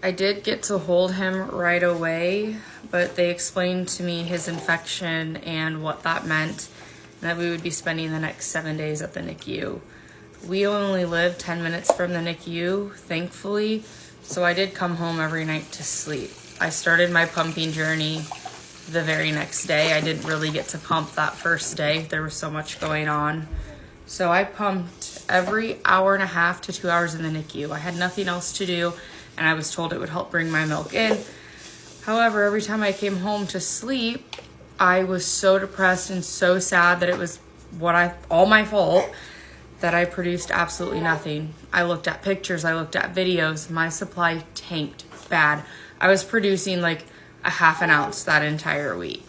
I did get to hold him right away, but they explained to me his infection and what that meant, and that we would be spending the next 7 days at the NICU. We only live 10 minutes from the NICU, thankfully, so I did come home every night to sleep. I started my pumping journey the very next day. I didn't really get to pump that first day. There was so much going on. So I pumped every hour and a half to 2 hours in the NICU. I had nothing else to do, and I was told it would help bring my milk in. However, every time I came home to sleep, I was so depressed and so sad that it was all my fault, that I produced absolutely nothing. I looked at pictures, I looked at videos. My supply tanked bad. I was producing like a half an ounce that entire week.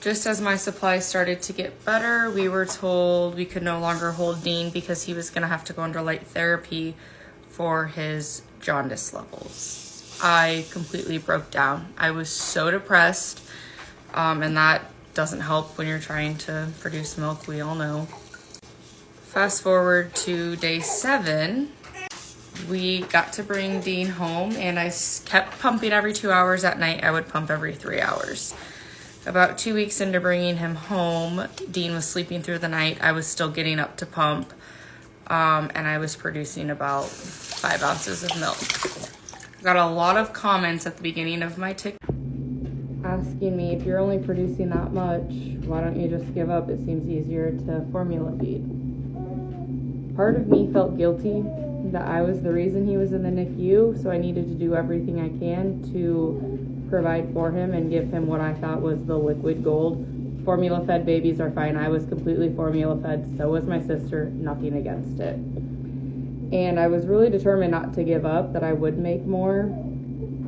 Just as my supply started to get better, we were told we could no longer hold Dean because he was gonna have to go under light therapy for his jaundice levels. I completely broke down. I was so depressed, and that doesn't help when you're trying to produce milk, we all know. Fast forward to day 7, we got to bring Dean home, and I kept pumping every 2 hours. At night, I would pump every 3 hours. About 2 weeks into bringing him home, Dean was sleeping through the night. I was still getting up to pump, and I was producing about 5 ounces of milk. Got a lot of comments at the beginning of my TikTok asking me, if you're only producing that much, why don't you just give up? It seems easier to formula feed. Part of me felt guilty that I was the reason he was in the NICU, so I needed to do everything I can to provide for him and give him what I thought was the liquid gold. Formula fed babies are fine. I was completely formula fed, so was my sister, nothing against it. And I was really determined not to give up, that I would make more.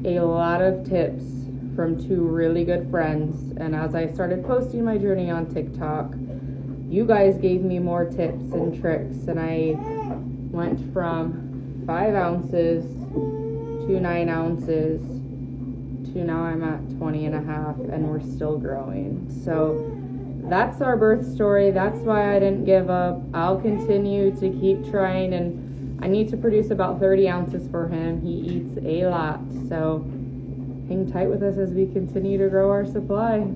A lot of tips from 2 really good friends, and as I started posting my journey on TikTok, you guys gave me more tips and tricks, and I went from 5 ounces to 9 ounces to now I'm at 20 and a half, and we're still growing. So that's our birth story. That's why I didn't give up. I'll continue to keep trying, and I need to produce about 30 ounces for him. He eats a lot, so hang tight with us as we continue to grow our supply.